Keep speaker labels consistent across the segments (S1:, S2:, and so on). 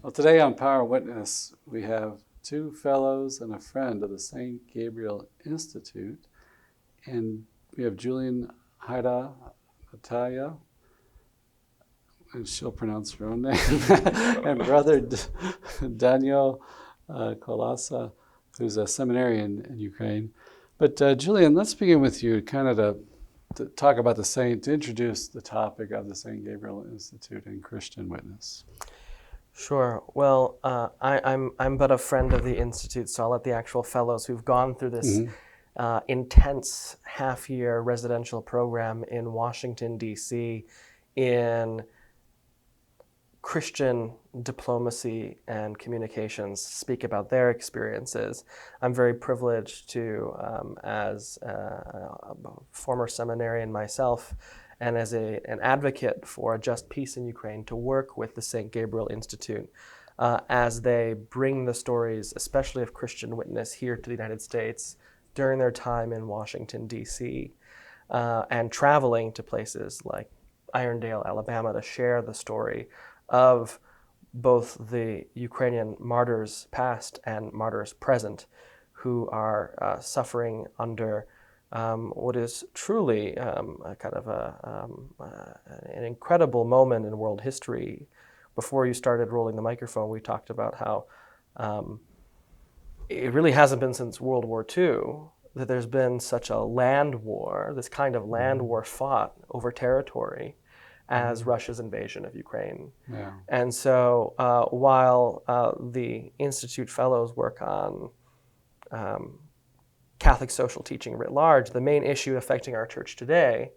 S1: Well, today on Power Witness, we have two fellows and a friend of the St. Gabriel Institute. And we have Julian Hayda, Natalia, and she'll pronounce her own name, and brother Danylo Kolasa, who's a seminarian in Ukraine. But Julian, let's begin with you kind of to talk about the saint, to introduce the topic of the St. Gabriel Institute and Christian witness.
S2: Sure. Well, I'm but a friend of the Institute, so I'll let the actual fellows who've gone through this intense half-year residential program in Washington, D.C. in Christian diplomacy and communications speak about their experiences. I'm very privileged to, as a former seminarian myself, and as an advocate for a just peace in Ukraine, to work with the St. Gabriel Institute as they bring the stories, especially of Christian witness, here to the United States during their time in Washington, D.C., and traveling to places like Irondale, Alabama, to share the story of both the Ukrainian martyrs past and martyrs present who are suffering under what is truly a kind of an incredible moment in world history. Before you started rolling the microphone, we talked about how it really hasn't been since World War II that there's been such a land war, this kind of land war fought over territory as Russia's invasion of Ukraine.
S1: Yeah.
S2: And so while the Institute Fellows work on Catholic social teaching writ large, the main issue affecting our church today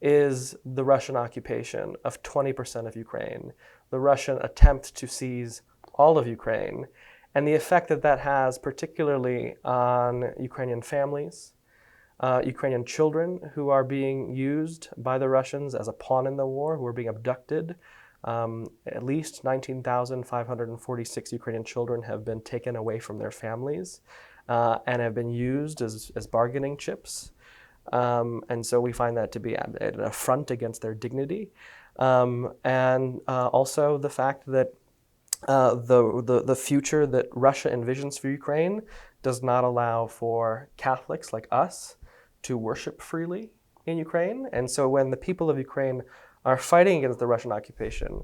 S2: is the Russian occupation of 20% of Ukraine, the Russian attempt to seize all of Ukraine, and the effect that that has particularly on Ukrainian families, Ukrainian children who are being used by the Russians as a pawn in the war, who are being abducted. At least 19,546 Ukrainian children have been taken away from their families and have been used as bargaining chips. And so we find that to be an affront against their dignity. And also the fact that the future that Russia envisions for Ukraine does not allow for Catholics like us to worship freely in Ukraine. And so when the people of Ukraine are fighting against the Russian occupation,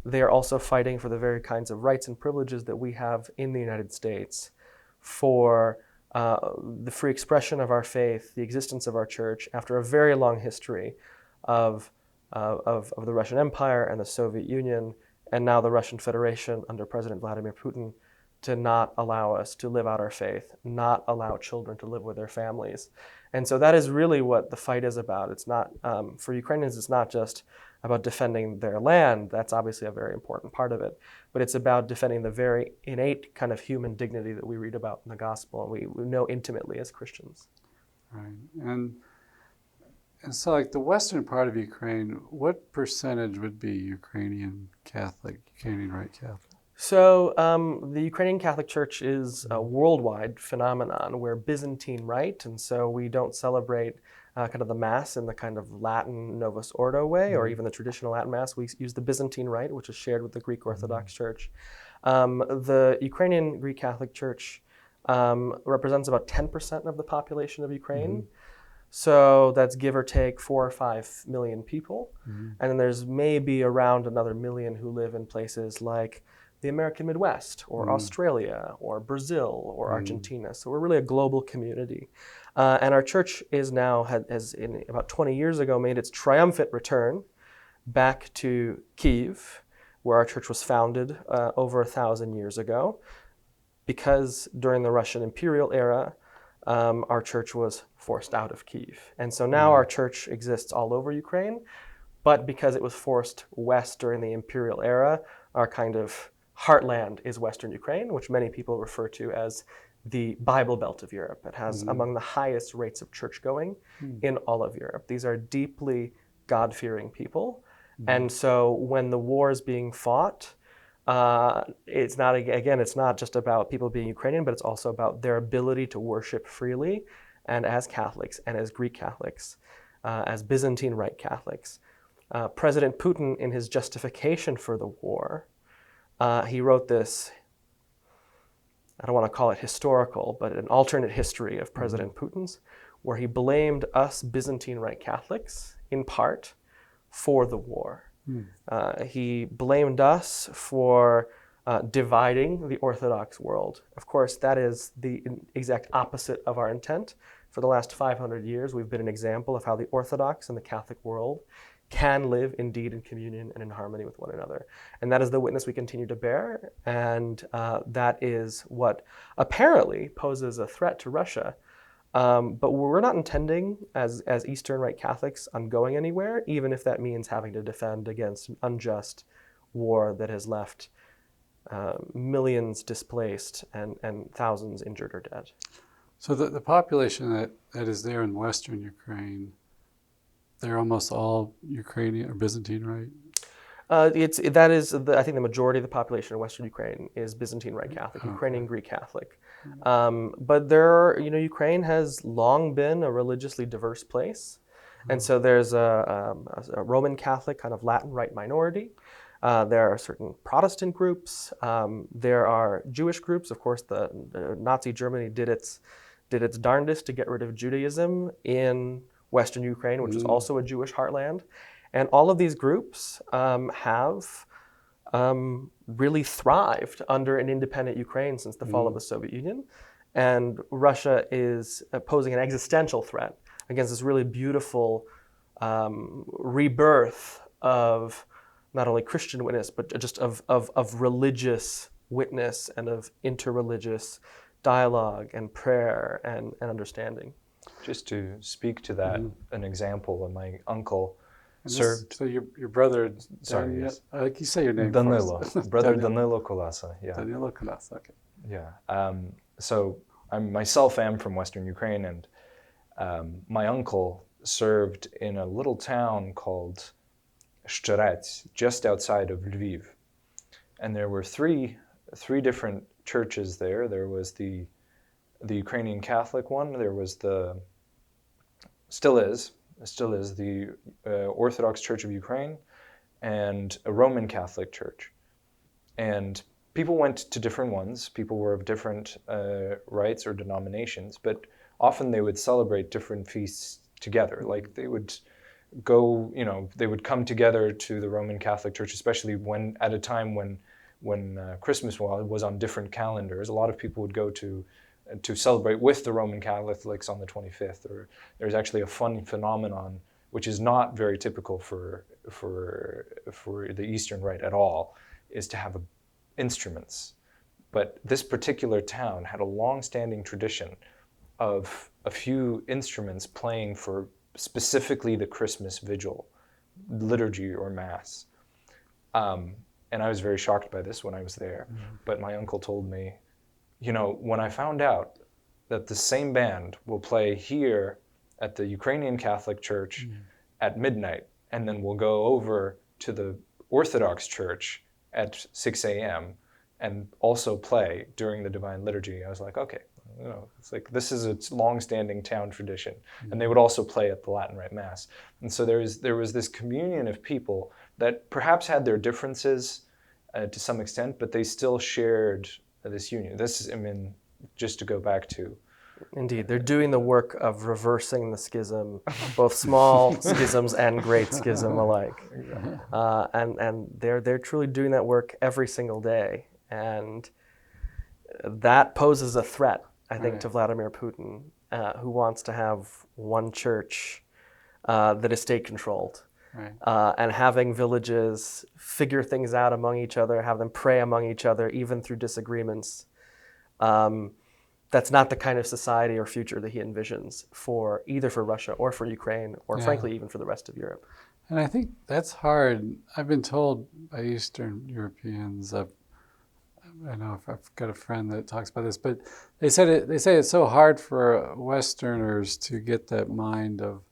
S2: they are also fighting for the very kinds of rights and privileges that we have in the United States for the free expression of our faith, the existence of our church after a very long history of the Russian Empire and the Soviet Union, and now the Russian Federation under President Vladimir Putin, to not allow us to live out our faith, not allow children to live with their families. And so that is really what the fight is about. It's not, for Ukrainians, it's not just about defending their land. That's obviously a very important part of it. But it's about defending the very innate kind of human dignity that we read about in the gospel and we know intimately as Christians.
S1: Right. And so like the western part of Ukraine, what percentage would be Ukrainian Catholic, Ukrainian Rite Catholic?
S2: So the Ukrainian Catholic Church is a worldwide phenomenon. We're Byzantine Rite, and so we don't celebrate kind of the Mass in the kind of Latin Novus Ordo way, or even the traditional Latin Mass. We use the Byzantine Rite, which is shared with the Greek Orthodox Church. The Ukrainian Greek Catholic Church represents about 10% of the population of Ukraine. So that's give or take 4 or 5 million people. And then there's maybe around another million who live in places like the American Midwest or Australia or Brazil or Argentina. So we're really a global community. And our church is now, has in about 20 years ago, made its triumphant return back to Kyiv, where our church was founded over 1,000 years ago, because during the Russian imperial era, our church was forced out of Kyiv. And so now our church exists all over Ukraine, but because it was forced west during the imperial era, our kind of heartland is Western Ukraine, which many people refer to as the Bible Belt of Europe. It has among the highest rates of church going in all of Europe. These are deeply God-fearing people. And so when the war is being fought, it's not just about people being Ukrainian, but it's also about their ability to worship freely and as Catholics and as Greek Catholics, as Byzantine Rite Catholics. President Putin, in his justification for the war, he wrote this, I don't want to call it historical, but an alternate history of President Putin's, where he blamed us Byzantine Rite Catholics, in part, for the war. He blamed us for dividing the Orthodox world. Of course, that is the exact opposite of our intent. For the last 500 years, we've been an example of how the Orthodox and the Catholic world can live indeed in communion and in harmony with one another. And that is the witness we continue to bear, and that is what apparently poses a threat to Russia. But we're not intending, as Eastern Rite Catholics, on going anywhere, even if that means having to defend against an unjust war that has left millions displaced and thousands injured or dead.
S1: So the population that is there in Western Ukraine, they're almost all Ukrainian or Byzantine, right?
S2: I think the majority of the population in Western Ukraine is Byzantine Rite Catholic, Ukrainian Greek Catholic. But Ukraine has long been a religiously diverse place. And so there's a Roman Catholic kind of Latin Rite minority. There are certain Protestant groups. There are Jewish groups. Of course, the Nazi Germany did its darndest to get rid of Judaism in Western Ukraine, which is also a Jewish heartland. And all of these groups have really thrived under an independent Ukraine since the fall of the Soviet Union. And Russia is posing an existential threat against this really beautiful rebirth of not only Christian witness, but just of religious witness and of interreligious dialogue and prayer and understanding.
S3: Just to speak to that, an example, my uncle served.
S1: So your brother,
S3: Sorry, yes.
S1: Like you say your name
S3: Danylo,
S1: first.
S3: brother Danylo Kolasa, yeah.
S1: Danylo Kolasa, okay.
S3: Yeah. So I myself am from Western Ukraine, and my uncle served in a little town called Szczerec, just outside of Lviv. And there were three different churches there. There was the Ukrainian Catholic one. There was still is the Orthodox Church of Ukraine, and a Roman Catholic Church. And people went to different ones. People were of different rites or denominations, but often they would celebrate different feasts together. Like they would go, they would come together to the Roman Catholic Church, especially at a time when Christmas was on different calendars. A lot of people would go to celebrate with the Roman Catholics on the 25th. Or there's actually a fun phenomenon which is not very typical for the Eastern Rite at all, is to have instruments. But this particular town had a long-standing tradition of a few instruments playing for specifically the Christmas vigil, liturgy or mass. And I was very shocked by this when I was there. But my uncle told me, when I found out that the same band will play here at the Ukrainian Catholic Church at midnight, and then we'll go over to the Orthodox Church at 6 a.m. and also play during the Divine Liturgy, I was like, okay, it's like this is a long-standing town tradition. And they would also play at the Latin Rite Mass. And so there was this communion of people that perhaps had their differences to some extent, but they still shared this union. Just to go back to.
S2: Indeed, they're doing the work of reversing the schism, both small schisms and great schism alike. And they're truly doing that work every single day. And that poses a threat, I think, to Vladimir Putin, who wants to have one church that is state-controlled. Right. And having villages figure things out among each other, have them pray among each other, even through disagreements. That's not the kind of society or future that he envisions either for Russia or for Ukraine, or frankly, even for the rest of Europe.
S1: And I think that's hard. I've been told by Eastern Europeans, I know I've got a friend that talks about this, but they say it's so hard for Westerners to get that mind of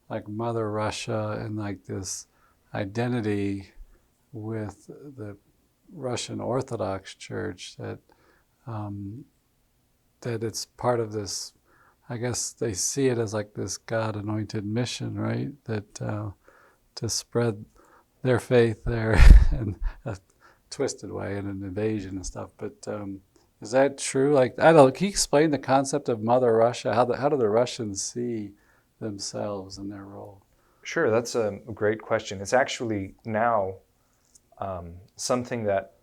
S1: like Mother Russia and like this identity with the Russian Orthodox Church that it's part of this. I guess they see it as like this God-anointed mission, right? That to spread their faith there, and twisted way and an invasion and stuff. But is that true? Like, I don't. Can you explain the concept of Mother Russia? How do the Russians see themselves and their role?
S3: Sure, that's a great question. It's actually now something that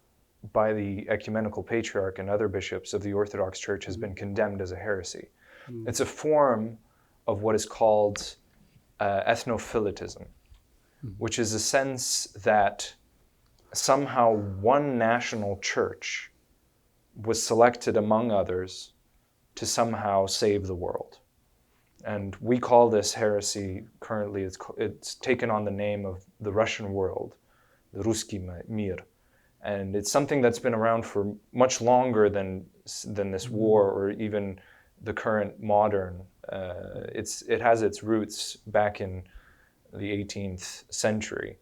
S3: by the ecumenical patriarch and other bishops of the Orthodox Church has been condemned as a heresy. It's a form of what is called ethnophilitism, which is a sense that somehow one national church was selected among others to somehow save the world. And we call this heresy currently, it's taken on the name of the Russian world, the Ruski Mir. And it's something that's been around for much longer than this war or even the current modern. It has its roots back in the 18th century.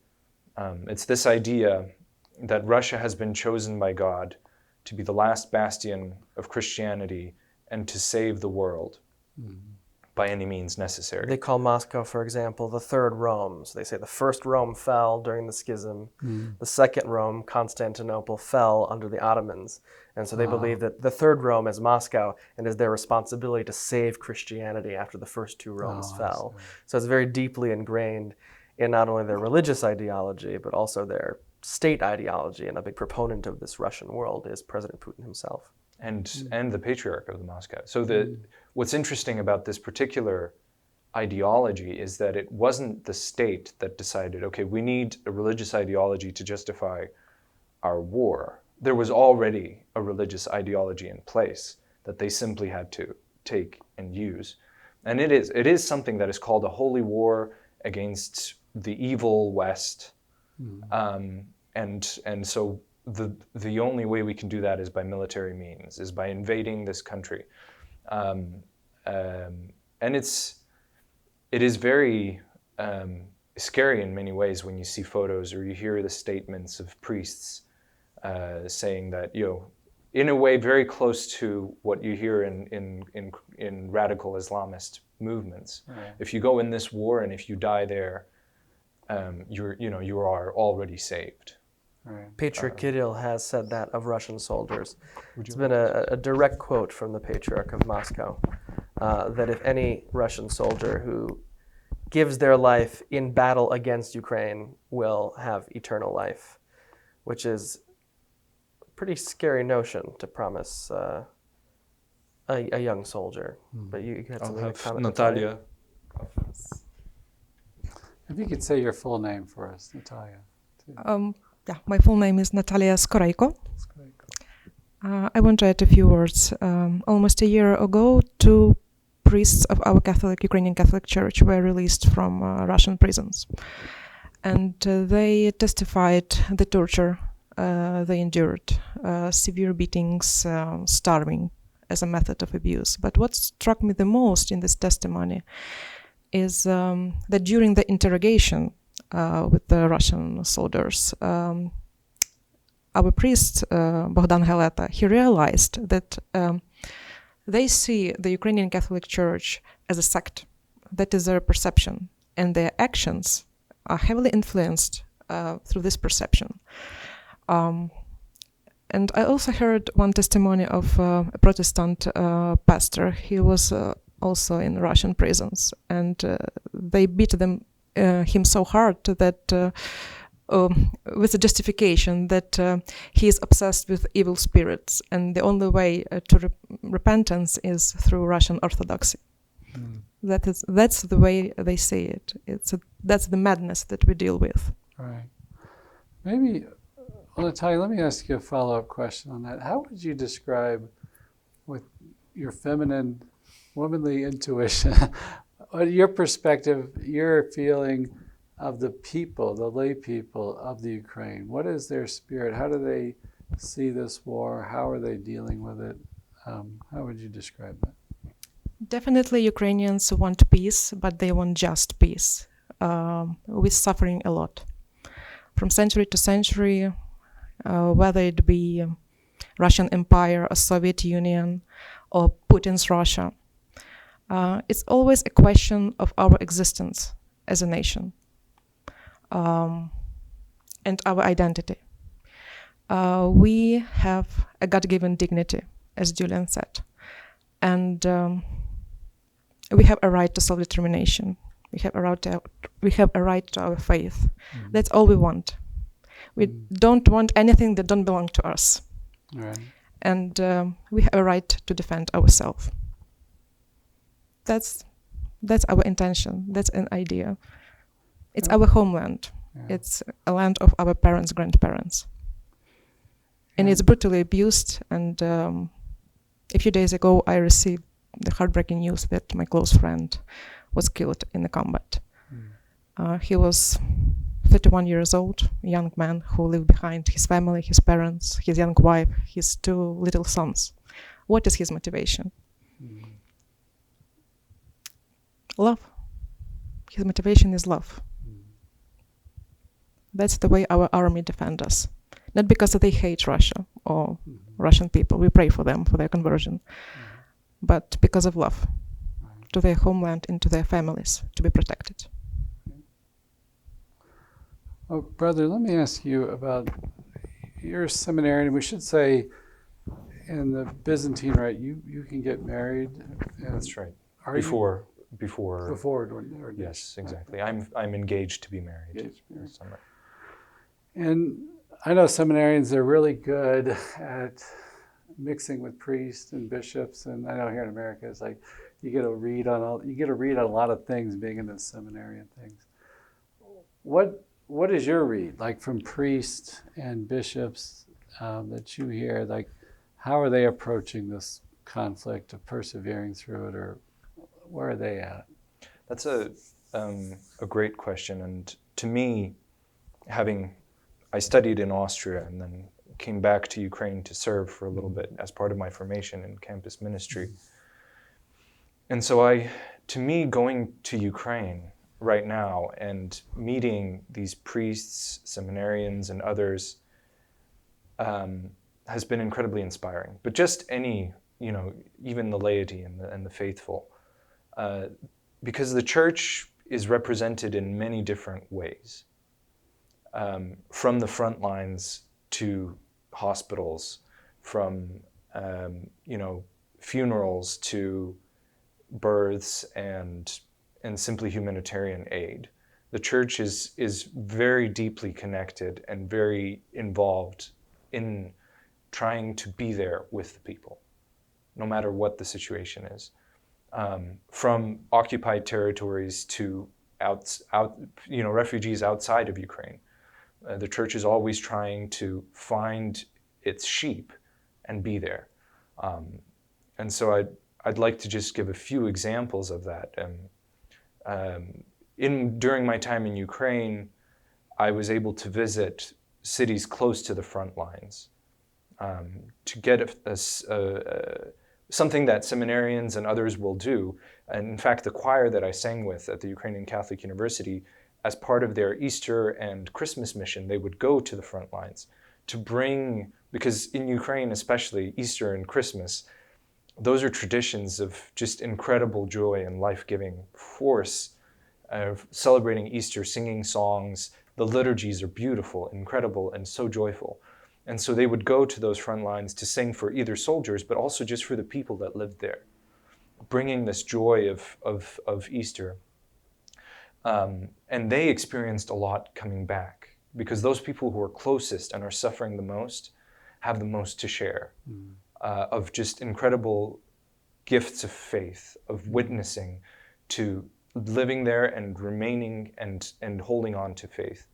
S3: It's this idea that Russia has been chosen by God to be the last bastion of Christianity and to save the world by any means necessary.
S2: They call Moscow, for example, the third Rome. So they say the first Rome fell during the schism. The second Rome, Constantinople, fell under the Ottomans. And so they believe that the third Rome is Moscow and is their responsibility to save Christianity after the first two Romes fell. So it's very deeply ingrained in not only their religious ideology, but also their state ideology. And a big proponent of this Russian world is President Putin himself.
S3: And the patriarch of the Moscow. So what's interesting about this particular ideology is that it wasn't the state that decided, okay, we need a religious ideology to justify our war. There was already a religious ideology in place that they simply had to take and use. And it is something that is called a holy war against the evil West. And so the only way we can do that is by military means, is by invading this country. And it is very scary in many ways when you see photos or you hear the statements of priests saying that, in a way very close to what you hear in radical Islamist movements. Right. If you go in this war and if you die there, you are already saved.
S2: Right. Patriarch Kirill has said that of Russian soldiers. It's been a direct quote from the Patriarch of Moscow, that if any Russian soldier who gives their life in battle against Ukraine will have eternal life, which is a pretty scary notion to promise a young soldier. But you had something to comment.
S3: Natalia.
S1: If you could say your full name for us, Natalia.
S4: Yeah, my full name is Natalia Skoreiko. I want to add a few words. Almost a year ago, 2 priests of our Ukrainian Catholic Church were released from Russian prisons. And they testified the torture they endured, severe beatings, starving as a method of abuse. But what struck me the most in this testimony is that during the interrogation with the Russian soldiers, our priest, Bogdan Haleta, he realized that they see the Ukrainian Catholic Church as a sect. That is their perception, and their actions are heavily influenced through this perception. And I also heard one testimony of a Protestant pastor. He was also in Russian prisons, and they beat him so hard that with the justification that he is obsessed with evil spirits, and the only way to repentance is through Russian Orthodoxy. That's the way they see it. That's the madness that we deal with.
S1: Right. Maybe, Natalia, let me ask you a follow-up question on that. How would you describe, with your feminine, womanly intuition, your perspective, your feeling of the people, the lay people of the Ukraine? What is their spirit? How do they see this war? How are they dealing with it? How would you describe that?
S4: Definitely Ukrainians want peace, but they want just peace, with suffering a lot. From century to century, whether it be Russian Empire or Soviet Union or Putin's Russia, it's always a question of our existence as a nation and our identity. we have a God-given dignity, as Julian said, and we have a right to self-determination. We have a right to our faith. That's all we want. We don't want anything that don't belong to us.
S1: Right.
S4: And we have a right to defend ourselves. That's our intention. That's an idea. It's our homeland.
S1: Yeah.
S4: It's a land of our parents, grandparents. And it's brutally abused. And a few days ago, I received the heartbreaking news that my close friend was killed in the combat. He was 31 years old, a young man who lived behind his family, his parents, his young wife, his 2 little sons. What is his motivation? Love. His motivation is love. That's the way our army defends us. Not because they hate Russia or Russian people. We pray for them, for their conversion. But because of love to their homeland and to their families, to be protected.
S1: Oh, brother, let me ask you about your seminary. And we should say, in the Byzantine rite, you can get married.
S3: That's right.
S1: Are
S3: Before.
S1: ordination.
S3: Yes, exactly. I'm engaged to be married.
S1: Engaged to be married.
S3: this summer.
S1: And I know seminarians are really good at mixing with priests and bishops. And I know here in America, it's like you get to read on a lot of things being in the seminary and things. What is your read like from priests and bishops that you hear? Like, how are they approaching this conflict of persevering through it, or where are they at?
S3: That's a great question, and to me, I studied in Austria and then came back to Ukraine to serve for a little bit as part of my formation in campus ministry. And so to me, going to Ukraine right now and meeting these priests, seminarians, and others has been incredibly inspiring. But just even the laity and the faithful, because the church is represented in many different ways, from the front lines to hospitals, from funerals to births and simply humanitarian aid. The church is very deeply connected and very involved in trying to be there with the people, no matter what the situation is. From occupied territories to refugees outside of Ukraine. The church is always trying to find its sheep and be there. And so I'd like to just give a few examples of that. During my time in Ukraine, I was able to visit cities close to the front lines to get something that seminarians and others will do. And in fact, the choir that I sang with at the Ukrainian Catholic University, as part of their Easter and Christmas mission, they would go to the front lines to bring, because in Ukraine especially, Easter and Christmas, those are traditions of just incredible joy and life-giving force, of celebrating Easter, singing songs. The liturgies are beautiful, incredible, and so joyful. And so they would go to those front lines to sing for either soldiers, but also just for the people that lived there, bringing this joy of Easter. And they experienced a lot coming back, because those people who are closest and are suffering the most have the most to share, of just incredible gifts of faith, of witnessing, to living there and remaining and holding on to faith.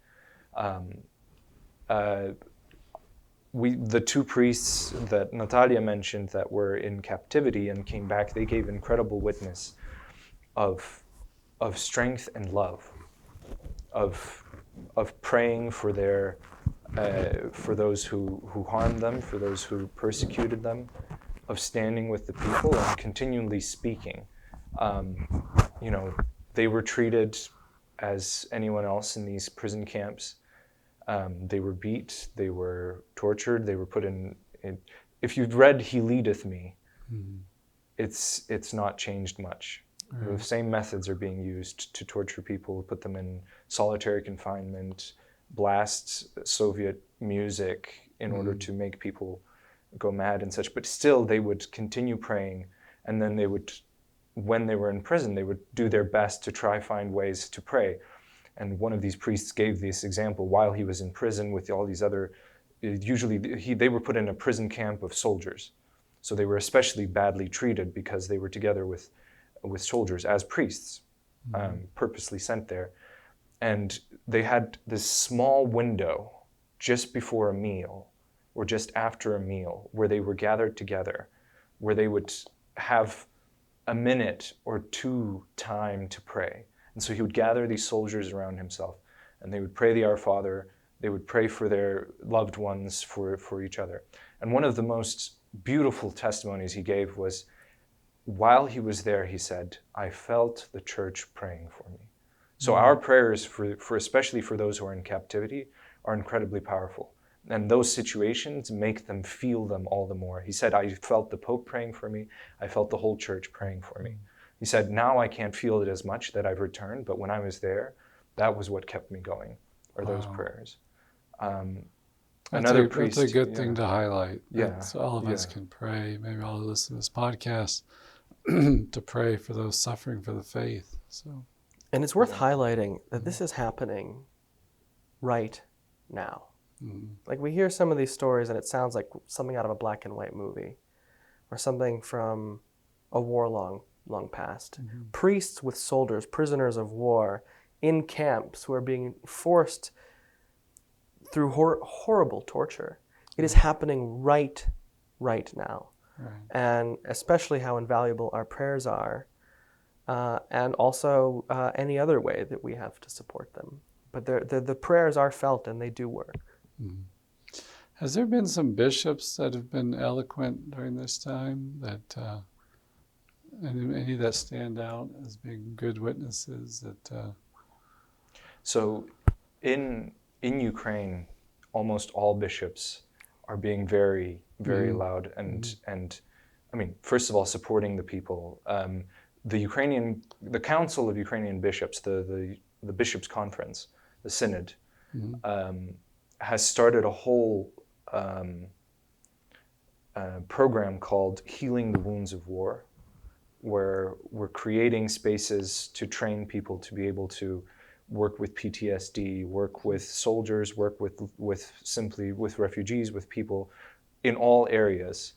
S3: The 2 priests that Natalia mentioned that were in captivity and came back, they gave incredible witness of strength and love, of praying for for those who harmed them, for those who persecuted them, of standing with the people and continually speaking. They were treated as anyone else in these prison camps. They were beat, they were tortured, they were put in if you've read He Leadeth Me, it's not changed much. The same methods are being used to torture people, put them in solitary confinement, blast Soviet music, in order to make people go mad and such. But still, they would continue praying, and then they would, when they were in prison, they would do their best to try find ways to pray. And one of these priests gave this example while he was in prison with all these other, usually they were put in a prison camp of soldiers. So they were especially badly treated because they were together with soldiers as priests, purposely sent there. And they had this small window just before a meal or just after a meal where they were gathered together, where they would have a minute or two time to pray. And so he would gather these soldiers around himself, and they would pray the Our Father, they would pray for their loved ones, for each other. And one of the most beautiful testimonies he gave was, while he was there, he said, I felt the church praying for me. So our prayers, for especially for those who are in captivity, are incredibly powerful. And those situations make them feel them all the more. He said, I felt the Pope praying for me. I felt the whole church praying for me. He said, now I can't feel it as much that I've returned, but when I was there, that was what kept me going, or those prayers. Another priest.
S1: That's a good thing to highlight.
S3: Yeah.
S1: So all of us can pray. Maybe all listen to this podcast to pray for those suffering for the faith. So,
S2: and it's worth highlighting that this is happening right now. Like, we hear some of these stories and it sounds like something out of a black and white movie or something from a war long past. Priests with soldiers, prisoners of war in camps who are being forced through horrible torture. It is happening right now. And especially how invaluable our prayers are, and also any other way that we have to support them. But the prayers are felt and they do work.
S1: Has there been some bishops that have been eloquent during this time, that any that stand out as being good witnesses?
S3: So in Ukraine, almost all bishops are being very, very loud and I mean, first of all, supporting the people. The Council of Ukrainian Bishops, the Bishops' Conference, the Synod, has started a whole program called Healing the Wounds of War, where we're creating spaces to train people to be able to work with PTSD, work with soldiers, work with refugees, with people in all areas,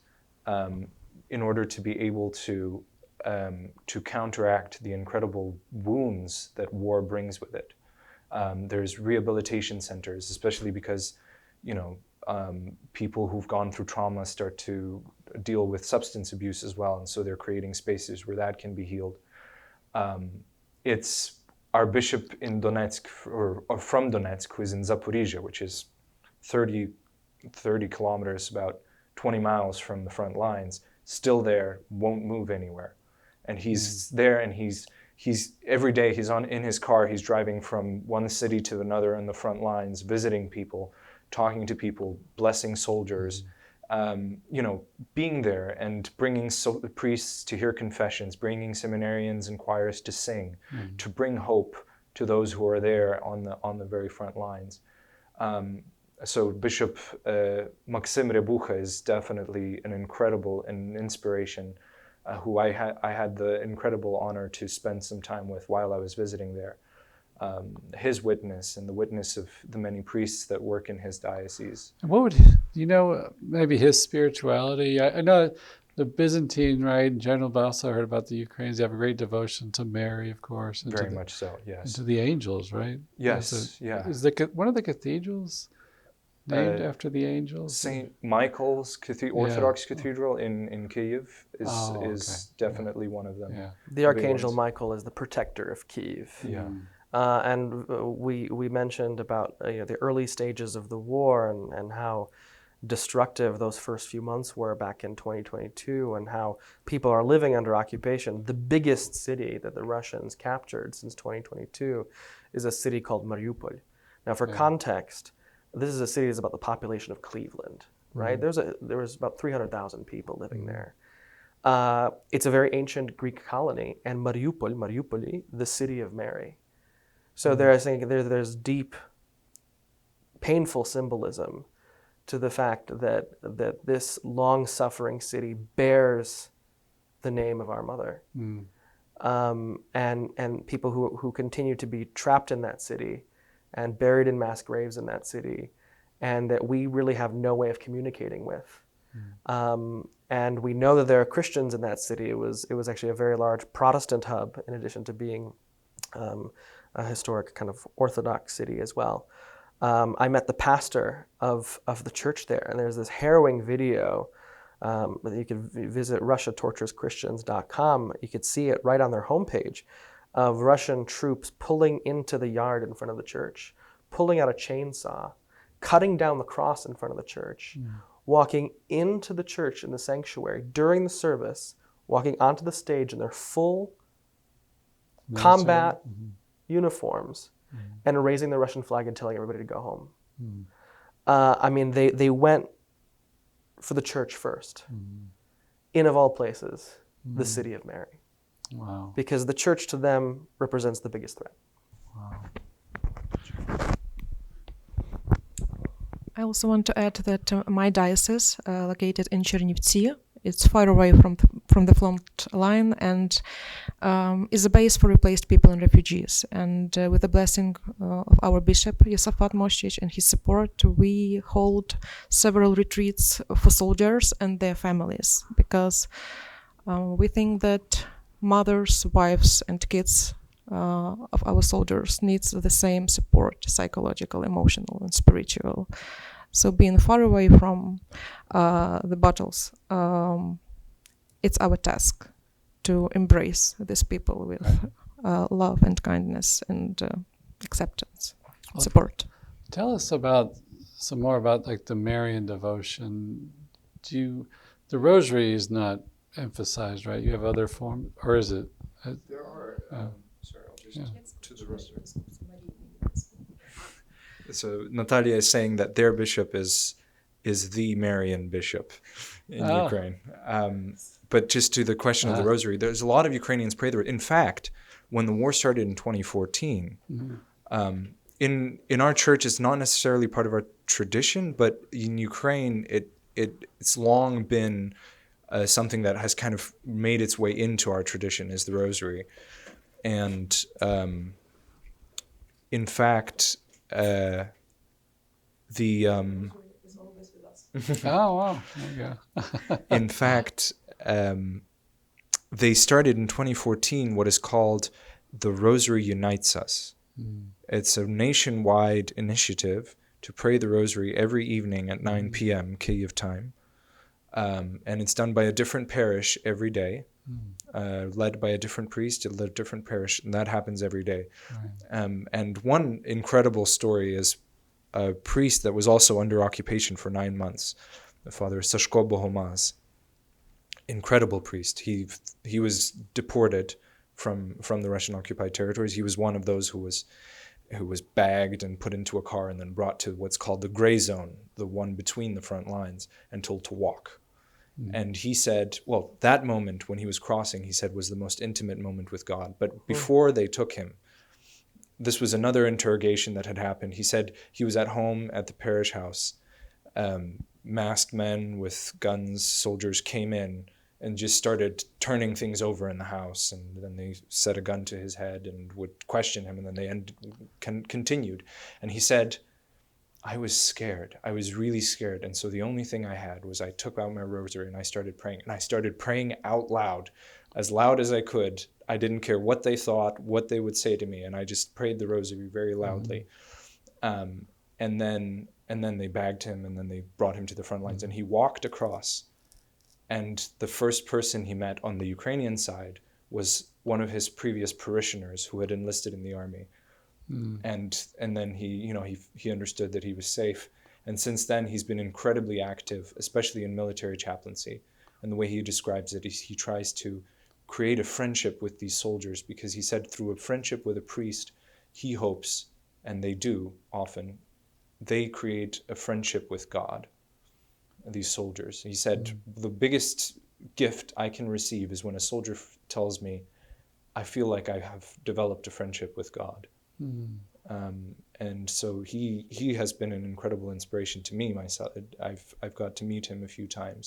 S3: in order to be able to counteract the incredible wounds that war brings with it. There's rehabilitation centers, especially because, people who've gone through trauma start to deal with substance abuse as well, and so they're creating spaces where that can be healed. It's our bishop in Donetsk, or from Donetsk, who is in Zaporizhia, which is 30 kilometers, about 20 miles from the front lines, still there, won't move anywhere. And he's there, and he's every day he's in his car, he's driving from one city to another in the front lines, visiting people, talking to people, blessing soldiers, being there and bringing priests to hear confessions, bringing seminarians and choirs to sing, to bring hope to those who are there on the very front lines. So Bishop Maxim Rebucha is definitely an inspiration, who I had the incredible honor to spend some time with while I was visiting there. His witness and the witness of the many priests that work in his diocese.
S1: What would, maybe his spirituality? I know the Byzantine rite in general, but I also heard about the Ukrainians. They have a great devotion to Mary, of course.
S3: Very much so, yes.
S1: And to the angels, right?
S3: Yes,
S1: Is one of the cathedrals named after the angels?
S3: St. Michael's Orthodox Cathedral in Kyiv is definitely one of them.
S1: Yeah.
S2: The Archangel Michael is the protector of Kyiv.
S3: Yeah.
S2: And we mentioned about the early stages of the war and how destructive those first few months were back in 2022, and how people are living under occupation. The biggest city that the Russians captured since 2022 is a city called Mariupol. Now, for context, this is a city that's about the population of Cleveland, right? There was about 300,000 people living there. It's a very ancient Greek colony, and Mariupoli, the city of Mary. So there's deep, painful symbolism to the fact that this long-suffering city bears the name of our mother. And people who continue to be trapped in that city and buried in mass graves in that city, and that we really have no way of communicating with. And we know that there are Christians in that city. It was actually a very large Protestant hub, in addition to being a historic kind of Orthodox city as well. I met the pastor of the church there, and there's this harrowing video that you can visit RussiaTorturesChristians.com. You could see it right on their homepage of Russian troops pulling into the yard in front of the church, pulling out a chainsaw, cutting down the cross in front of the church, walking into the church in the sanctuary during the service, walking onto the stage in their full combat uniforms, and raising the Russian flag and telling everybody to go home. I mean, they went for the church first, in of all places, the city of Mary.
S1: Wow.
S2: Because the church to them represents the biggest threat.
S1: Wow.
S4: I also want to add that my diocese, located in Chernivtsi, it's far away from the front line, and is a base for replaced people and refugees. And with the blessing of our bishop, Yosafat Moshich, and his support, we hold several retreats for soldiers and their families, because we think that mothers, wives, and kids of our soldiers needs the same support, psychological, emotional, and spiritual. So being far away from the battles, it's our task to embrace these people with love and kindness and acceptance, support.
S1: Tell us some more about like the Marian devotion. The rosary is not emphasized, right? You have other forms, or is it?
S3: There are. Sorry, I'll just to the rosary. So Natalia is saying that their bishop is the Marian bishop in Ukraine. But just to the question of the rosary, there's a lot of Ukrainians pray the rosary. In fact, when the war started in 2014, in our church, it's not necessarily part of our tradition, but in Ukraine, it's long been something that has kind of made its way into our tradition, is the rosary. And in fact,
S1: Oh, wow. There you go.
S3: in fact, they started in 2014 what is called the Rosary Unites Us. It's a nationwide initiative to pray the rosary every evening at 9 p.m. Kyiv time. And it's done by a different parish every day, led by a different priest at a different parish, and that happens every day. Right. And one incredible story is a priest that was also under occupation for 9 months, Father Sashko Bohomaz. Incredible priest. He was deported from the Russian occupied territories. He was one of those who was bagged and put into a car and then brought to what's called the gray zone, the one between the front lines, and told to walk. And he said, well, that moment when he was crossing, he said, was the most intimate moment with God. But before they took him, this was another interrogation that had happened. He said he was at home at the parish house. Masked men with guns, soldiers came in and just started turning things over in the house. And then they set a gun to his head and would question him. And then they continued. And he said, I was scared. I was really scared. And so the only thing I had was I took out my rosary and I started praying. And I started praying out loud as I could. I didn't care what they thought, what they would say to me. And I just prayed the rosary very loudly. And then they bagged him and then they brought him to the front lines. And he walked across. And the first person he met on the Ukrainian side was one of his previous parishioners who had enlisted in the army. And then he understood that he was safe. And since then, he's been incredibly active, especially in military chaplaincy. And the way he describes it is he tries to create a friendship with these soldiers, because he said through a friendship with a priest, he hopes, and they do often, they create a friendship with God, these soldiers. He said, the biggest gift I can receive is when a soldier tells me, I feel like I have developed a friendship with God. And so he has been an incredible inspiration to me myself. I've got to meet him a few times,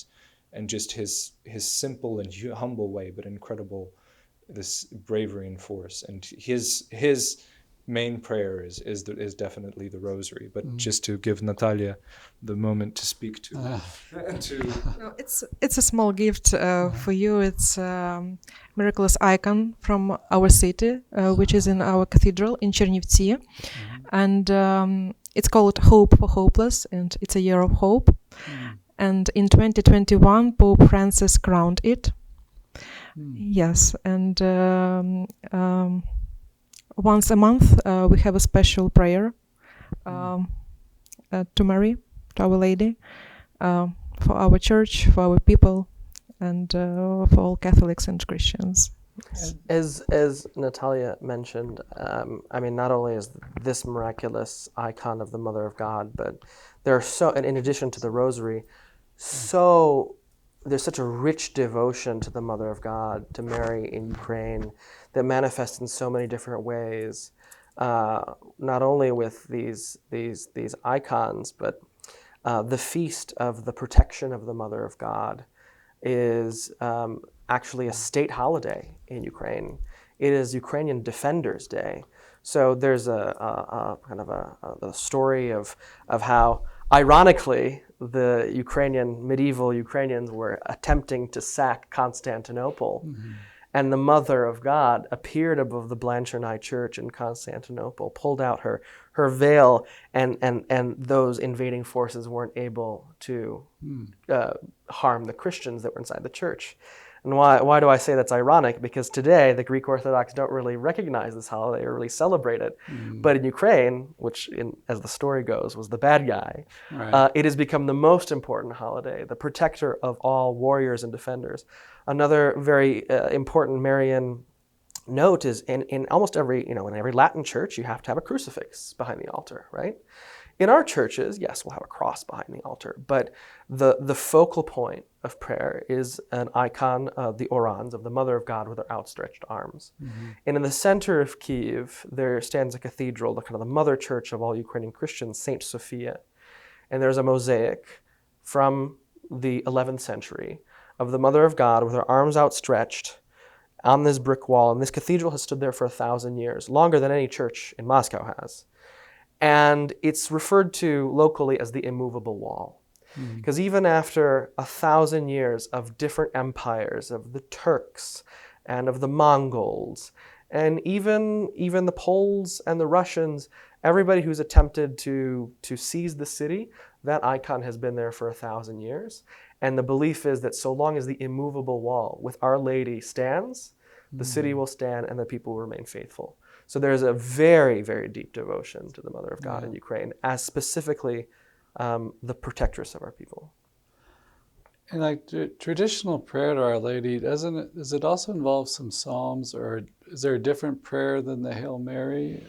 S3: and just his simple and humble way, but incredible, this bravery and force. And his main prayer is definitely the Rosary. But just to give Natalia the moment to speak to.
S4: No, it's a small gift for you. It's miraculous icon from our city, which is in our cathedral in Chernivtsi, and it's called Hope for Hopeless, and it's a year of hope. And in 2021, Pope Francis crowned it. Yes, and once a month we have a special prayer to Mary, to Our Lady, for our church, for our people, and for all Catholics and Christians.
S2: As Natalia mentioned, I mean, not only is this miraculous icon of the Mother of God, but there are and in addition to the Rosary, there's such a rich devotion to the Mother of God, to Mary in Ukraine, that manifests in so many different ways. Not only with these icons, but the feast of the protection of the Mother of God is actually a state holiday in Ukraine. It is Ukrainian Defenders Day. So there's a kind of a story of how, ironically, the medieval Ukrainians were attempting to sack Constantinople. And the Mother of God appeared above the Blancherney Church in Constantinople, pulled out her veil, and those invading forces weren't able to harm the Christians that were inside the church. And why do I say that's ironic? Because today the Greek Orthodox don't really recognize this holiday or really celebrate it. But in Ukraine, which, as the story goes, was the bad guy, it has become the most important holiday, the protector of all warriors and defenders. Another very important Marian note is in almost every, in every Latin church, you have to have a crucifix behind the altar, right? In our churches, yes, we'll have a cross behind the altar, but the focal point of prayer is an icon of the Orans, of the Mother of God with her outstretched arms. And in the center of Kyiv, there stands a cathedral, the kind of the mother church of all Ukrainian Christians, Saint Sophia. And there's a mosaic from the 11th century of the Mother of God with her arms outstretched on this brick wall. And this cathedral has stood there for 1,000 years, longer than any church in Moscow has. And it's referred to locally as the immovable wall. Because even after 1,000 years of different empires, of the Turks and of the Mongols, and even the Poles and the Russians, everybody who's attempted to seize the city, that icon has been there for 1,000 years. And the belief is that so long as the immovable wall with Our Lady stands, the city will stand and the people will remain faithful. So there's a very, very deep devotion to the Mother of God in Ukraine, as specifically the protectress of our people.
S1: And like traditional prayer to Our Lady, does it also involve some psalms, or is there a different prayer than the Hail Mary?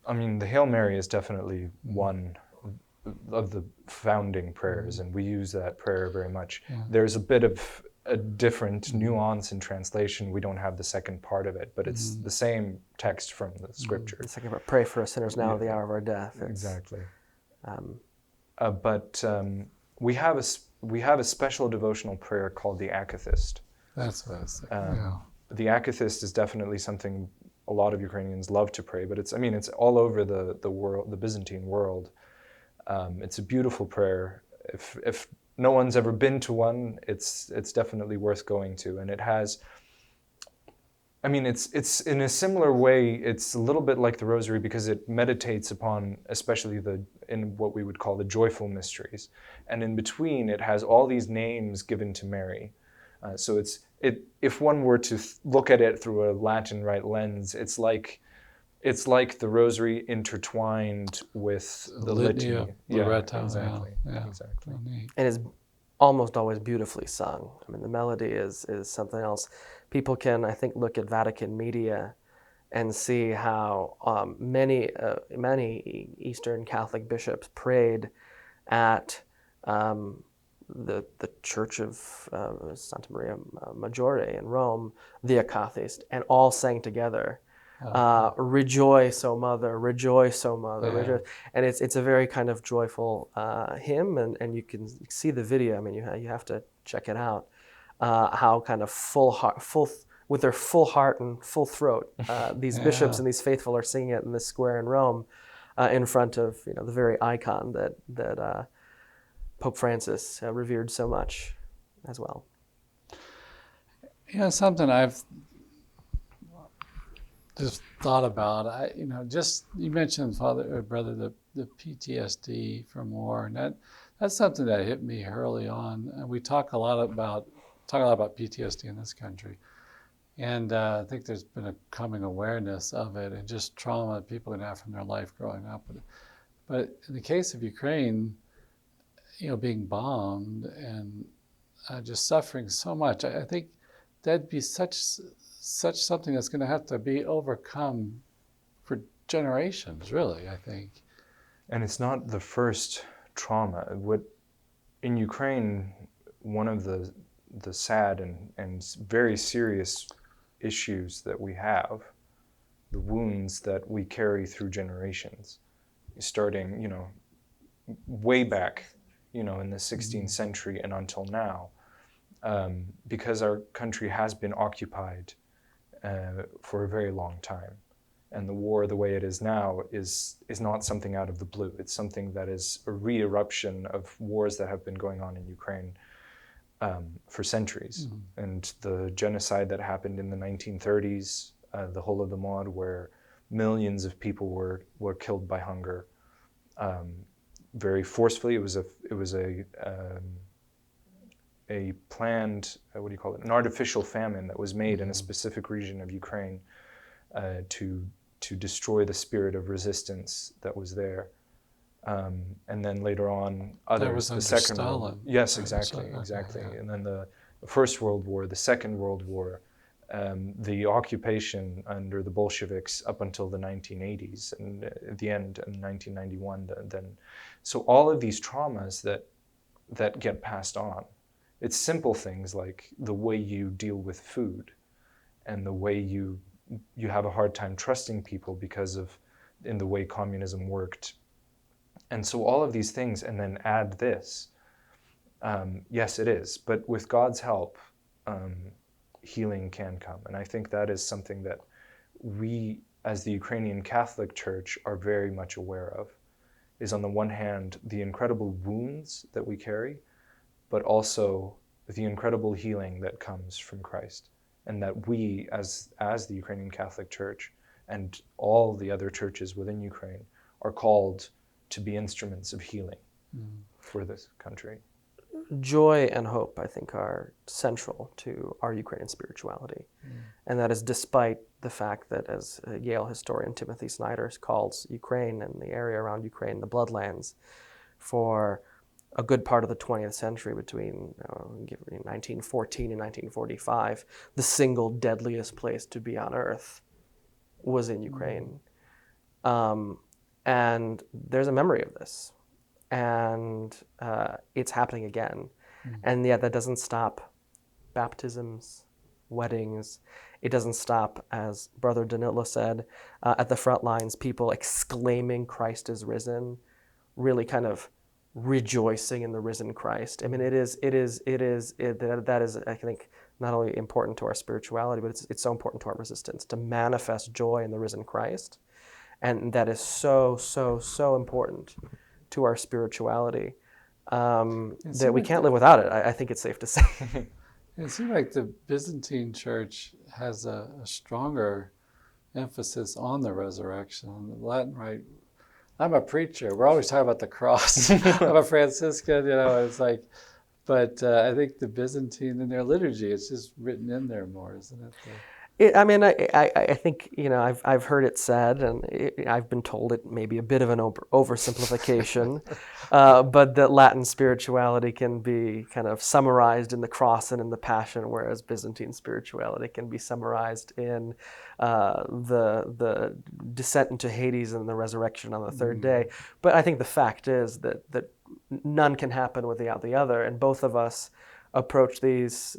S3: I mean, the Hail Mary is definitely one of the founding prayers, and we use that prayer very much. There's a bit of a different nuance in translation. We don't have the second part of it, but it's the same text from the scripture.
S2: The second part, pray for us sinners now at the hour of our death.
S3: Exactly. But we have a special devotional prayer called the Akathist.
S1: That's what I was thinking.
S3: The Akathist is definitely something a lot of Ukrainians love to pray, but it's all over the world, the Byzantine world. It's a beautiful prayer. If no one's ever been to one, it's definitely worth going to. And it has, it's in a similar way, it's a little bit like the Rosary because it meditates upon, especially in what we would call the joyful mysteries. And in between, it has all these names given to Mary. So if one were to look at it through a Latin Rite lens, it's like the Rosary intertwined with the litany. Exactly.
S2: And it's almost always beautifully sung. I mean, the melody is something else. People can, I think, look at Vatican media and see how many Eastern Catholic bishops prayed at the Church of Santa Maria Maggiore in Rome, the Akathist, and all sang together. Rejoice, O Mother, rejoice, O Mother,
S1: Yeah.
S2: rejoice. And it's a very kind of joyful hymn, and you can see the video. I mean, you have to check it out. How kind of with their full heart and full throat, these bishops and these faithful are singing it in this square in Rome, in front of the very icon that Pope Francis revered so much, as well.
S1: Something I've just thought about. You mentioned, brother, the PTSD from war, and that's something that hit me early on. And we talk a lot about PTSD in this country, and I think there's been a coming awareness of it and just trauma people can have from their life growing up with it. But in the case of Ukraine, being bombed and just suffering so much, I think that'd be such something that's going to have to be overcome for generations, really, I think.
S3: And it's not the first trauma. In Ukraine, one of the sad and very serious issues that we have, the wounds that we carry through generations, starting, way back, in the 16th century and until now, because our country has been occupied for a very long time. And the war, the way it is now, is not something out of the blue. It's something that is a re-eruption of wars that have been going on in Ukraine for centuries. And the genocide that happened in the 1930s, the Holodomor, where millions of people were killed by hunger, very forcefully. It was a planned, an artificial famine that was made in a specific region of Ukraine to destroy the spirit of resistance that was there. And then later on, others.
S1: That was
S3: the
S1: under
S3: Second
S1: Stalin.
S3: World. Yes, exactly.
S1: Yeah.
S3: And then the First World War, the Second World War, the occupation under the Bolsheviks up until the 1980s, and at the end in 1991. So all of these traumas that get passed on. It's simple things like the way you deal with food, and the way you have a hard time trusting people because of in the way communism worked. And so all of these things, and then add this. Yes, it is, but with God's help, healing can come. And I think that is something that we, as the Ukrainian Catholic Church, are very much aware of, is on the one hand, the incredible wounds that we carry, but also the incredible healing that comes from Christ. And that we, as the Ukrainian Catholic Church, and all the other churches within Ukraine, are called to be instruments of healing for this country.
S2: Joy and hope, I think, are central to our Ukrainian spirituality. And that is despite the fact that, as Yale historian Timothy Snyder calls Ukraine and the area around Ukraine the bloodlands, for a good part of the 20th century, between 1914 and 1945, the single deadliest place to be on earth was in Ukraine. And there's a memory of this. And it's happening again. And yet that doesn't stop baptisms, weddings. It doesn't stop, as Brother Danylo said, at the front lines, people exclaiming Christ is risen, really kind of rejoicing in the risen Christ. I mean, that is, I think, not only important to our spirituality, but it's so important to our resistance, to manifest joy in the risen Christ. And that is so, so, so important to our spirituality, that we can't live without it. I think it's safe to say.
S1: It seems like the Byzantine Church has a stronger emphasis on the resurrection. The Latin Rite, I'm a preacher. We're always talking about the cross. I'm a Franciscan, it's like, but I think the Byzantine in their liturgy, it's just written in there more, isn't it?
S2: I think, I've heard it said, and I've been told it may be a bit of an oversimplification, but that Latin spirituality can be kind of summarized in the cross and in the passion, whereas Byzantine spirituality can be summarized in the descent into Hades and the resurrection on the third day. But I think the fact is that none can happen without the other, and both of us approach these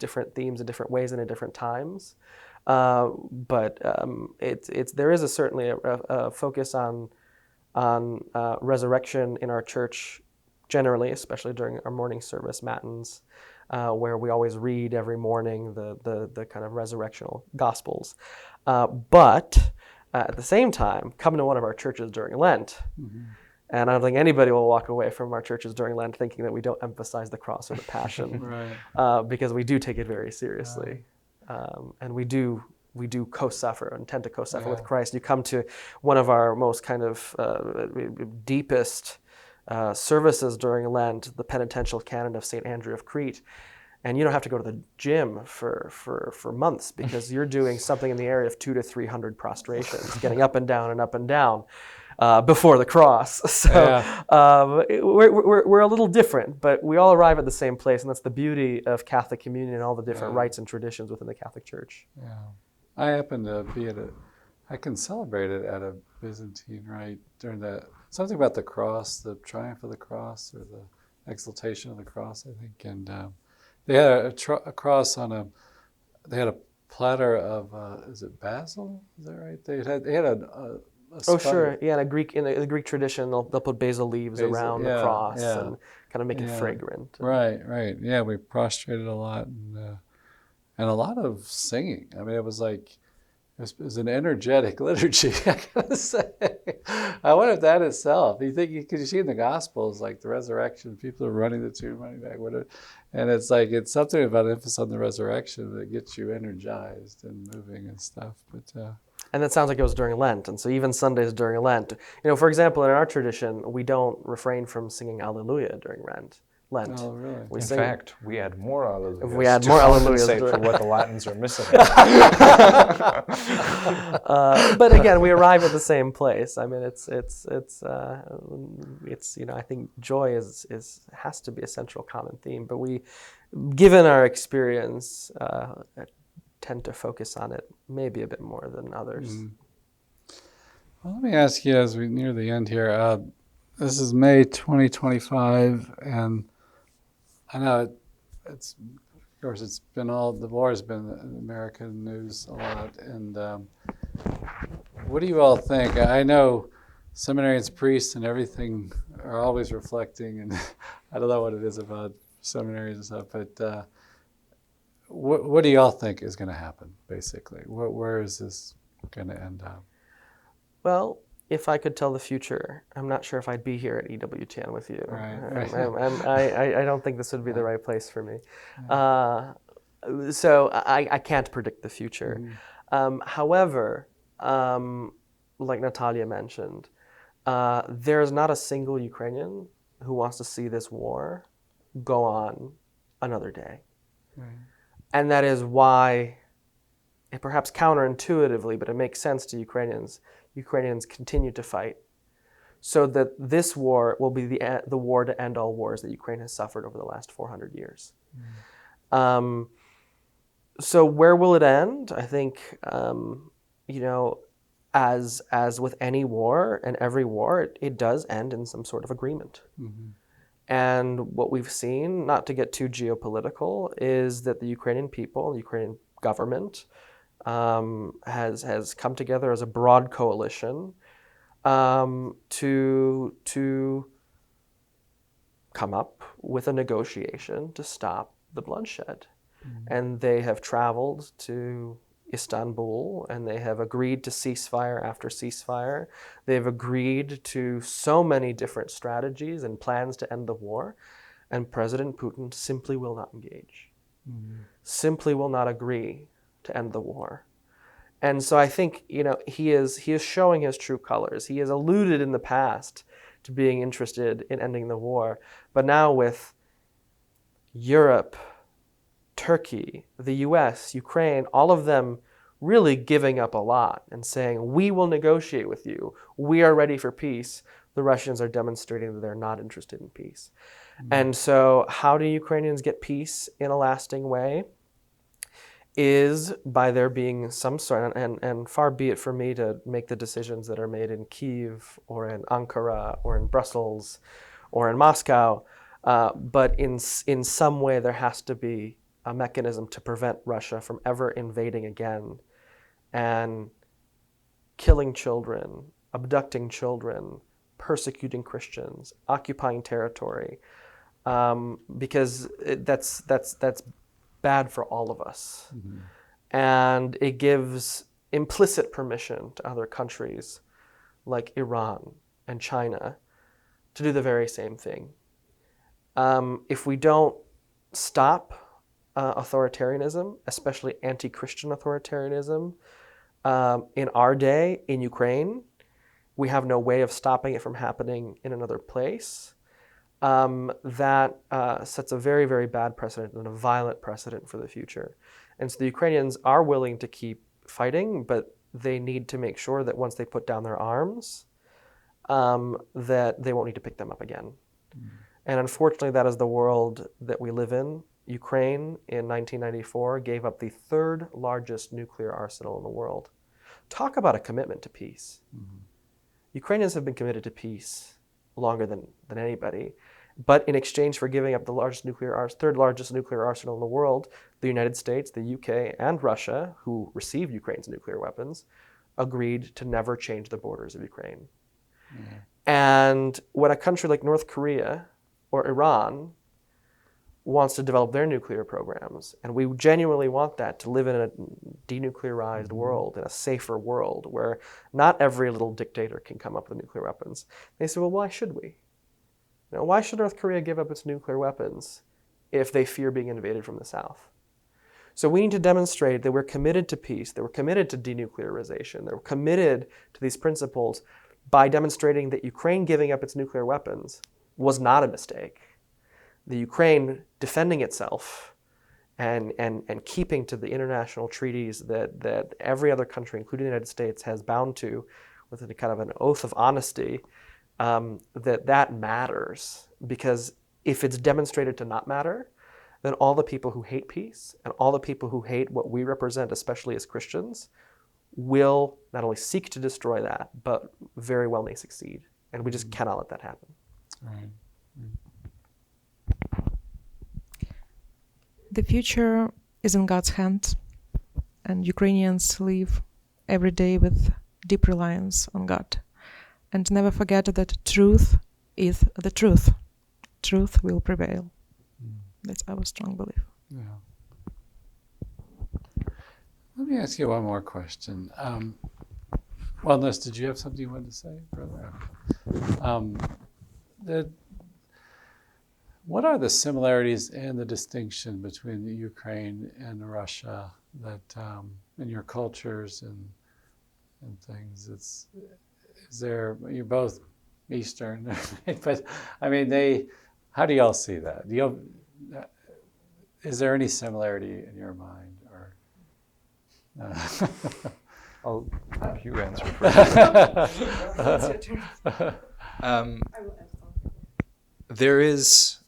S2: different themes in different ways and at different times. But there is certainly a focus on resurrection in our church generally, especially during our morning service matins, where we always read every morning the kind of resurrectional gospels. But at the same time, come to one of our churches during Lent, and I don't think anybody will walk away from our churches during Lent thinking that we don't emphasize the cross or the passion,
S1: Right.
S2: because we do take it very seriously, and we do co-suffer and tend to co-suffer with Christ. You come to one of our most kind of deepest services during Lent, the penitential canon of St. Andrew of Crete, and you don't have to go to the gym for months because you're doing something in the area of 200 to 300 prostrations, getting up and down before the cross. So we're a little different, but we all arrive at the same place, and that's the beauty of Catholic communion and all the different rites and traditions within the Catholic Church.
S1: Yeah. I happen to be I can celebrate it at a Byzantine rite during something about the cross, the triumph of the cross, or the exaltation of the cross, I think. And they had a cross they had a platter of, is it basil? Is that right? They had a
S2: Oh, sure. Yeah, in the Greek tradition, they'll put basil leaves around the cross and kind of make it fragrant.
S1: Right. Yeah, we prostrated a lot and a lot of singing. I mean, it was like, it was an energetic liturgy, I gotta say. I wonder if that itself, because you see in the Gospels, like the resurrection, people are running the tomb, running back, whatever. And it's like, it's something about emphasis on the resurrection that gets you energized and moving and stuff. But
S2: and that sounds like it was during Lent, and so even Sundays during Lent. For example, in our tradition, we don't refrain from singing Alleluia during Lent.
S1: Oh, really?
S3: In fact, we add more Alleluias.
S2: We add more Alleluias
S3: for what the Latins are missing.
S2: But again, we arrive at the same place. I mean, it's I think joy has to be a central common theme. But we, given our experience, tend to focus on it maybe a bit more than others.
S1: Well, let me ask you as we near the end here. This is May 2025, and I know it's of course it's been the war has been in American news a lot. And what do you all think? I know seminarians, priests, and everything are always reflecting, and I don't know what it is about seminaries and stuff, but what do y'all think is going to happen, basically? Where is this going to end up?
S2: Well, if I could tell the future, I'm not sure if I'd be here at EWTN with you.
S1: Right.
S2: And I don't think this would be the right place for me. So I can't predict the future. However, like Natalia mentioned, there's not a single Ukrainian who wants to see this war go on another day.
S1: Right.
S2: And that is why, and perhaps counterintuitively, but it makes sense to Ukrainians continue to fight so that this war will be the war to end all wars that Ukraine has suffered over the last 400 years. So where will it end? I think, as with any war and every war, it does end in some sort of agreement. And what we've seen, not to get too geopolitical, is that the Ukrainian people, the Ukrainian government, has come together as a broad coalition to come up with a negotiation to stop the bloodshed. And they have traveled to Istanbul, and they have agreed to ceasefire after ceasefire. They've agreed to so many different strategies and plans to end the war, and President Putin simply will not engage, simply will not agree to end the war. And so I think, he is showing his true colors. He has alluded in the past to being interested in ending the war, but now with Europe, Turkey, the US, Ukraine, all of them really giving up a lot and saying, we will negotiate with you. We are ready for peace. The Russians are demonstrating that they're not interested in peace. And so how do Ukrainians get peace in a lasting way? Is by there being some sort, and far be it for me to make the decisions that are made in Kyiv or in Ankara or in Brussels or in Moscow, but in some way there has to be a mechanism to prevent Russia from ever invading again and killing children, abducting children, persecuting Christians, occupying territory, because that's bad for all of us.
S1: Mm-hmm.
S2: And it gives implicit permission to other countries like Iran and China to do the very same thing. If we don't stop authoritarianism, especially anti-Christian authoritarianism, in our day in Ukraine, we have no way of stopping it from happening in another place. That sets a very, very bad precedent and a violent precedent for the future. And so the Ukrainians are willing to keep fighting, but they need to make sure that once they put down their arms, that they won't need to pick them up again. Mm. And unfortunately, that is the world that we live in. Ukraine in 1994 gave up the third largest nuclear arsenal in the world. Talk about a commitment to peace. Mm-hmm. Ukrainians have been committed to peace longer than anybody. But in exchange for giving up the third largest nuclear arsenal in the world, the United States, the UK, and Russia, who received Ukraine's nuclear weapons, agreed to never change the borders of Ukraine. Mm-hmm. And when a country like North Korea or Iran wants to develop their nuclear programs, and we genuinely want that to live in a denuclearized world, in a safer world where not every little dictator can come up with nuclear weapons. They say, well, why should we? You know, why should North Korea give up its nuclear weapons if they fear being invaded from the south? So we need to demonstrate that we're committed to peace, that we're committed to denuclearization, that we're committed to these principles by demonstrating that Ukraine giving up its nuclear weapons was not a mistake. The Ukraine defending itself and keeping to the international treaties that every other country, including the United States, has bound to with a kind of an oath of honesty, that matters. Because if it's demonstrated to not matter, then all the people who hate peace and all the people who hate what we represent, especially as Christians, will not only seek to destroy that, but very well may succeed. And we just cannot let that happen.
S1: Right.
S4: The future is in God's hands, and Ukrainians live every day with deep reliance on God. And never forget that truth is the truth. Truth will prevail. That's our strong belief.
S1: Yeah. Let me ask you one more question. Wellness, did you have something you wanted to say, brother? What are the similarities and the distinction between the Ukraine and Russia that in your cultures and things? You're both Eastern, but I mean, how do y'all see that? Is there any similarity in your mind, or?
S3: I'll have you answer first. There is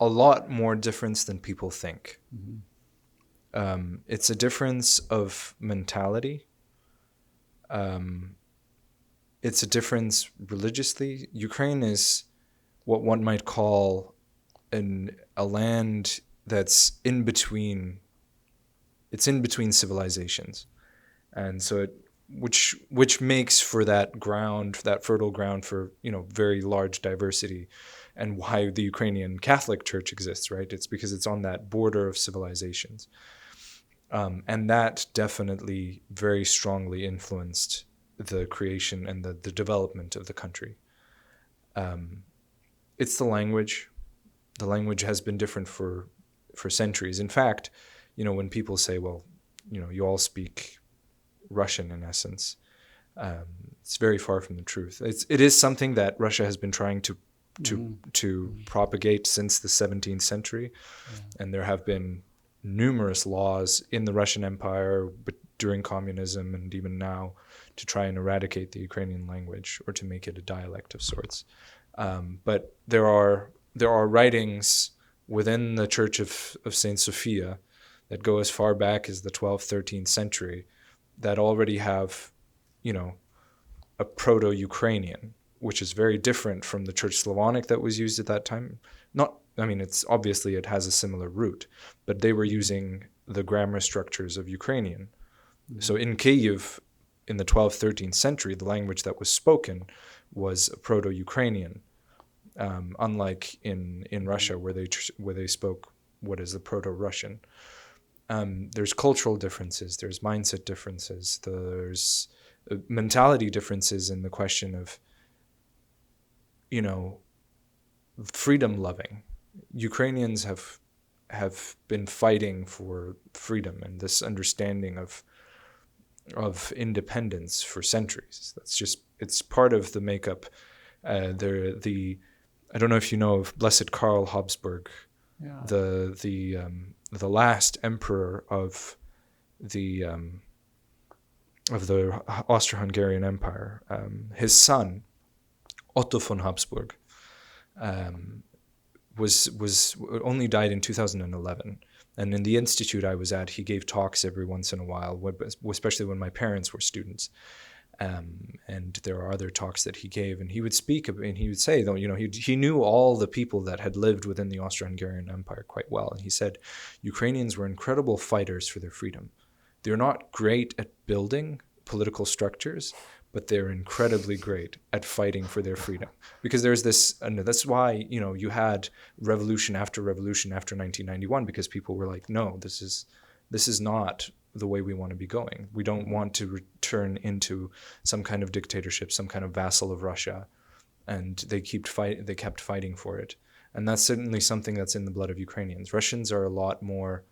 S3: a lot more difference than people think. Mm-hmm. It's a difference of mentality. It's a difference religiously. Ukraine is what one might call a land that's in between. It's in between civilizations, and so which makes for that fertile ground for very large diversity, and why the Ukrainian Catholic Church exists, right? It's because it's on that border of civilizations, and that definitely very strongly influenced the creation and the development of the country. It's the language. The language has been different for centuries. In fact, when people say, well, you all speak Russian in essence, it's very far from the truth. It is something that Russia has been trying to propagate since the 17th century, and there have been numerous laws in the Russian Empire, but during communism and even now, to try and eradicate the Ukrainian language or to make it a dialect of sorts. But there are writings within the Church of Saint Sophia that go as far back as the 12th, 13th century that already have, a Proto-Ukrainian, which is very different from the Church Slavonic that was used at that time. It has a similar root, but they were using the grammar structures of Ukrainian, So in Kyiv, in the 12th, 13th century, the language that was spoken was Proto-Ukrainian, unlike in Russia, where they spoke what is the Proto-Russian. There's cultural differences, there's mindset differences, there's mentality differences in the question of, freedom loving. Ukrainians have been fighting for freedom and this understanding of independence for centuries. It's part of the makeup. I don't know if you know of Blessed Karl Habsburg,
S1: Yeah.
S3: the last emperor of the Austro-Hungarian Empire. His son, Otto von Habsburg, was only died in 2011. And in the institute I was at, he gave talks every once in a while, especially when my parents were students. And there are other talks that he gave, and he would speak and he would say, though, he knew all the people that had lived within the Austro-Hungarian Empire quite well. And he said, Ukrainians were incredible fighters for their freedom. They're not great at building political structures, but they're incredibly great at fighting for their freedom. Because there's this, and that's why, you had revolution after 1991, because people were like, no, this is not the way we want to be going. We don't want to return into some kind of dictatorship, some kind of vassal of Russia. And they kept fighting for it. And that's certainly something that's in the blood of Ukrainians. Russians are a lot more,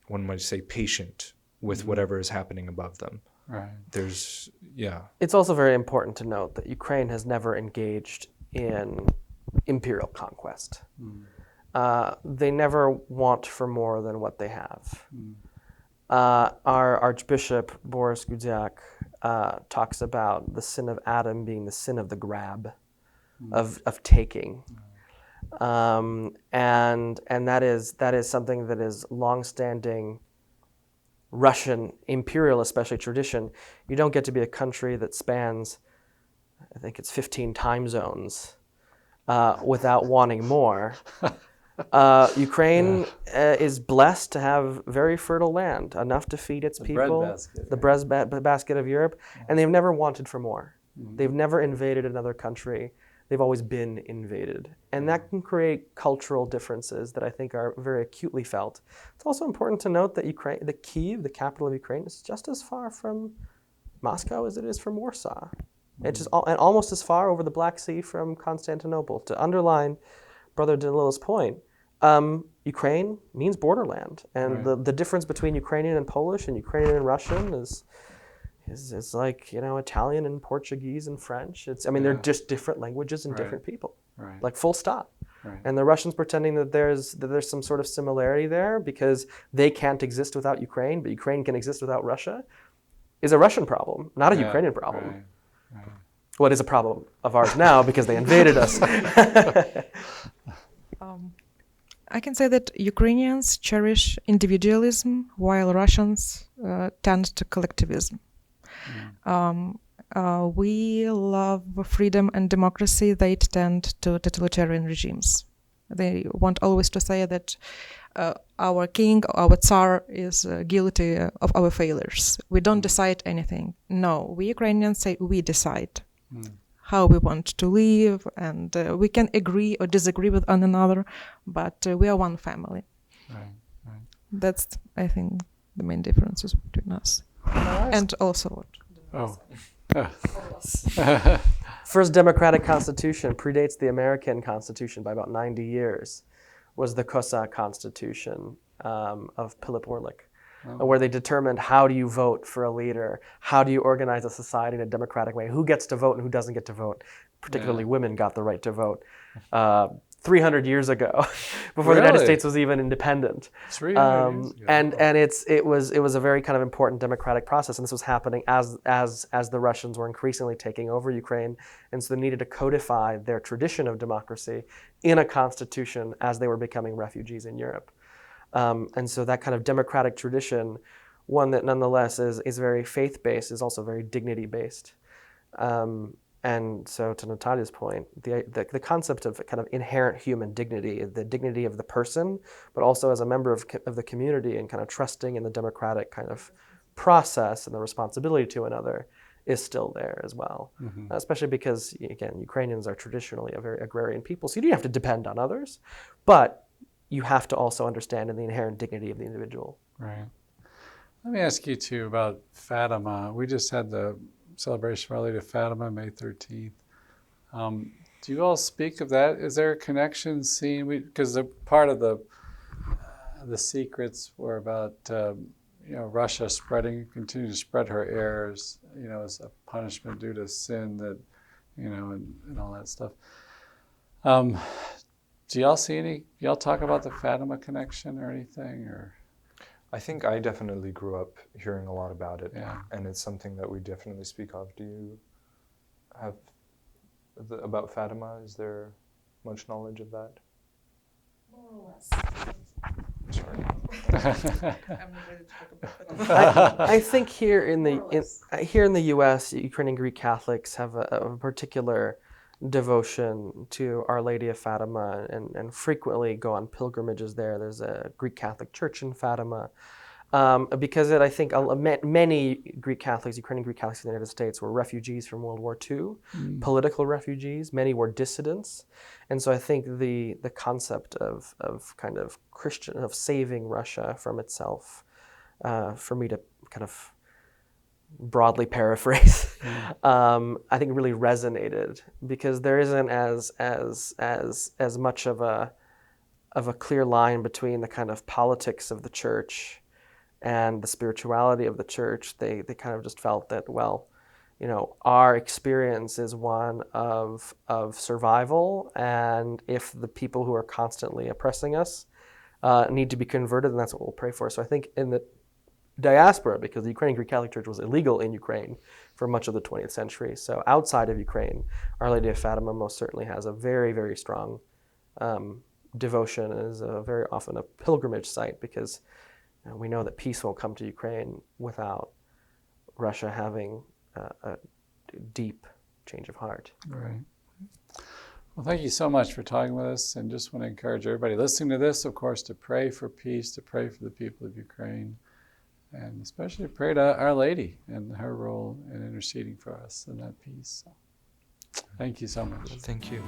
S3: one might say, patient with whatever is happening above them.
S1: Right.
S2: It's also very important to note that Ukraine has never engaged in imperial conquest. They never want for more than what they have. Our Archbishop Boris Gudziak talks about the sin of Adam being the sin of the grab, of taking, and that is something that is longstanding Russian imperial, especially tradition. You don't get to be a country that spans, I think it's 15 time zones, without wanting more. Ukraine is blessed to have very fertile land, enough to feed its people, the breadbasket of Europe, and they've never wanted for more. They've never invaded another country. They've always been invaded. And that can create cultural differences that I think are very acutely felt. It's also important to note that Kyiv, the capital of Ukraine, is just as far from Moscow as it is from Warsaw. It's just and almost as far over the Black Sea from Constantinople. To underline Brother Danylo's point, Ukraine means borderland. And the difference between Ukrainian and Polish and Ukrainian and Russian is like, Italian and Portuguese and French. They're just different languages and different people.
S1: Right.
S2: Like full stop.
S1: Right.
S2: And the Russians pretending that there's some sort of similarity there because they can't exist without Ukraine, but Ukraine can exist without Russia, is a Russian problem, not a Ukrainian problem.
S1: Right.
S2: Well, it is a problem of ours now because they invaded us.
S4: I can say that Ukrainians cherish individualism while Russians tend to collectivism. We love freedom and democracy. They tend to totalitarian regimes. They want always to say that our king, our Tsar is guilty of our failures. We don't decide anything. No, we Ukrainians say we decide how we want to live, and we can agree or disagree with one another, but we are one family.
S1: Right.
S4: That's, I think, the main differences between us. And also what?
S2: First democratic constitution predates the American Constitution by about 90 years, was the Cossack Constitution of Philip Orlik, where they determined how do you vote for a leader, how do you organize a society in a democratic way, who gets to vote and who doesn't get to vote. Particularly women got the right to vote 300 years ago, before the United States was even independent.
S1: 300 years ago.
S2: And it was a very kind of important democratic process, and this was happening as the Russians were increasingly taking over Ukraine, and so they needed to codify their tradition of democracy in a constitution as they were becoming refugees in Europe. And so that kind of democratic tradition, one that nonetheless is very faith-based, is also very dignity-based. And so to Natalia's point, the concept of kind of inherent human dignity, the dignity of the person, but also as a member of the community and kind of trusting in the democratic kind of process and the responsibility to another is still there as well.
S1: Mm-hmm.
S2: Especially because, again, Ukrainians are traditionally a very agrarian people, so you don't have to depend on others, but you have to also understand the inherent dignity of the individual.
S1: Right. Let me ask you too about Fatima. We just had the celebration of Our Lady of Fatima, May 13th. Do you all speak of that? Is there a connection seen? Because part of the secrets were about Russia continue to spread her errors, as a punishment due to sin that, and all that stuff. Do y'all talk about the Fatima connection or anything, or?
S3: I think I definitely grew up hearing a lot about it,
S1: Yeah.
S3: and it's something that we definitely speak of. Do you have about Fatima? Is there much knowledge of that?
S4: More or less.
S3: Sorry.
S4: I'm not ready to talk about it.
S2: I think here in
S4: More or less.
S2: the U.S., Ukrainian Greek Catholics have a particular devotion to Our Lady of Fatima and frequently go on pilgrimages there. There's a Greek Catholic Church in Fatima. Because I think many Greek Catholics, Ukrainian Greek Catholics in the United States, were refugees from World War II, political refugees. Many were dissidents, and so I think the concept of kind of of saving Russia from itself, for me to kind of broadly paraphrase, I think really resonated because there isn't as much of a clear line between the kind of politics of the church and the spirituality of the church. They kind of just felt that, well, our experience is one of survival, and if the people who are constantly oppressing us need to be converted, then that's what we'll pray for. So I think in the diaspora, because the Ukrainian Greek Catholic Church was illegal in Ukraine for much of the 20th century, so outside of Ukraine, Our Lady of Fatima most certainly has a very, very strong devotion and is very often a pilgrimage site because we know that peace won't come to Ukraine without Russia having a deep change of heart.
S1: Right. Well, thank you so much for talking with us, and just want to encourage everybody listening to this, of course, to pray for peace, to pray for the people of Ukraine, and especially to pray to Our Lady and her role in interceding for us in that peace. So, thank you so much.
S3: Thank you.